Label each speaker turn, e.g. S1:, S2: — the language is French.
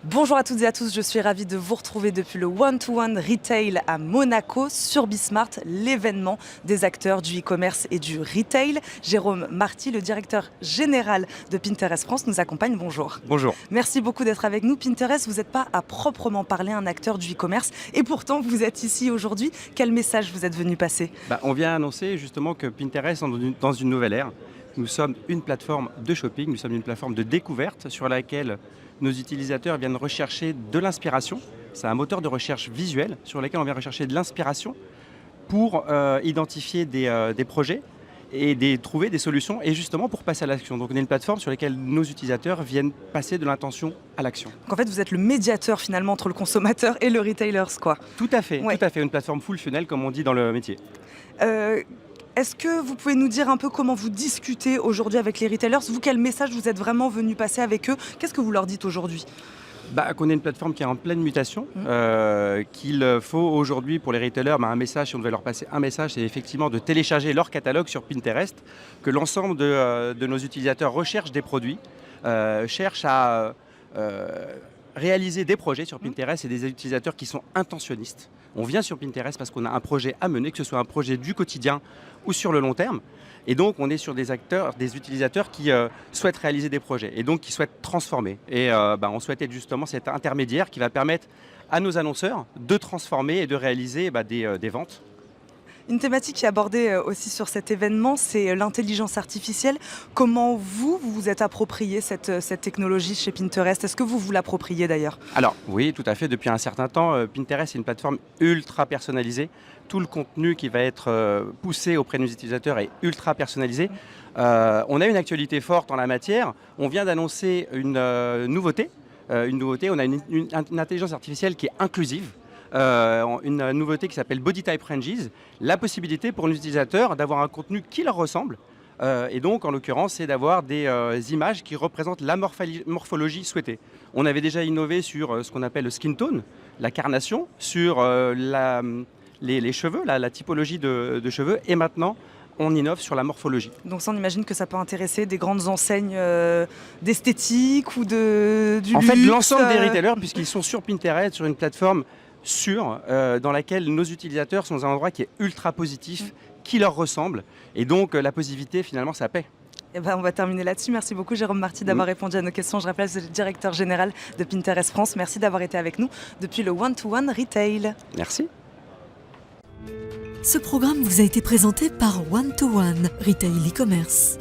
S1: Bonjour à toutes et à tous, je suis ravie de vous retrouver depuis le One-to-One Retail à Monaco sur Bismart, l'événement des acteurs du e-commerce et du retail. Jérôme Marty, le directeur général de Pinterest France, nous accompagne. Bonjour.
S2: Bonjour.
S1: Merci beaucoup d'être avec nous. Pinterest, vous n'êtes pas à proprement parler un acteur du e-commerce et pourtant vous êtes ici aujourd'hui. Quel message vous êtes venu passer ?
S2: On vient annoncer justement que Pinterest est dans une nouvelle ère. Nous sommes une plateforme de shopping, nous sommes une plateforme de découverte sur laquelle nos utilisateurs viennent rechercher de l'inspiration. C'est un moteur de recherche visuel sur lequel on vient rechercher de l'inspiration pour identifier des projets et trouver des solutions et justement pour passer à l'action. Donc on est une plateforme sur laquelle nos utilisateurs viennent passer de l'intention à l'action.
S1: Donc en fait, vous êtes le médiateur finalement entre le consommateur et le retailer, quoi.
S2: Tout à fait,
S1: Ouais.
S2: tout à fait. Une plateforme full funnel comme on dit dans le métier.
S1: Est-ce que vous pouvez nous dire un peu comment vous discutez aujourd'hui avec les retailers ? Vous, quel message vous êtes vraiment venu passer avec eux ? Qu'est-ce que vous leur dites aujourd'hui ?
S2: Qu'on est une plateforme qui est en pleine mutation, qu'il faut aujourd'hui pour les retailers un message, si on devait leur passer un message, c'est effectivement de télécharger leur catalogue sur Pinterest, que l'ensemble de nos utilisateurs recherchent des produits, cherchent à réaliser des projets sur Pinterest et des utilisateurs qui sont intentionnistes. On vient sur Pinterest parce qu'on a un projet à mener, que ce soit un projet du quotidien ou sur le long terme. Et donc, on est sur des utilisateurs qui souhaitent réaliser des projets et donc qui souhaitent transformer. Et on souhaite être justement cet intermédiaire qui va permettre à nos annonceurs de transformer et de réaliser des ventes.
S1: Une thématique qui est abordée aussi sur cet événement, c'est l'intelligence artificielle. Comment vous êtes approprié cette technologie chez Pinterest ? Est-ce que vous l'appropriez d'ailleurs ?
S2: Alors oui, tout à fait. Depuis un certain temps, Pinterest est une plateforme ultra personnalisée. Tout le contenu qui va être poussé auprès de nos utilisateurs est ultra personnalisé. On a une actualité forte en la matière. On vient d'annoncer une nouveauté. On a une intelligence artificielle qui est inclusive. Une nouveauté qui s'appelle Body Type Ranges, la possibilité pour nos utilisateurs d'avoir un contenu qui leur ressemble. Et donc, en l'occurrence, c'est d'avoir des images qui représentent la morphologie souhaitée. On avait déjà innové sur ce qu'on appelle le skin tone, la carnation, sur les cheveux, la typologie de cheveux. Et maintenant, on innove sur la morphologie.
S1: Donc ça, on imagine que ça peut intéresser des grandes enseignes d'esthétique ou du luxe.
S2: En fait, l'ensemble des retailers, puisqu'ils sont sur Pinterest, sur une plateforme sûre, dans laquelle nos utilisateurs sont dans un endroit qui est ultra positif, qui leur ressemble. Et donc, la positivité, finalement, ça paie.
S1: On va terminer là-dessus. Merci beaucoup Jérôme Marty d'avoir répondu à nos questions. Je rappelle que vous êtes le directeur général de Pinterest France. Merci d'avoir été avec nous depuis le One-to-One Retail.
S2: Merci.
S3: Ce programme vous a été présenté par One-to-One Retail e-commerce.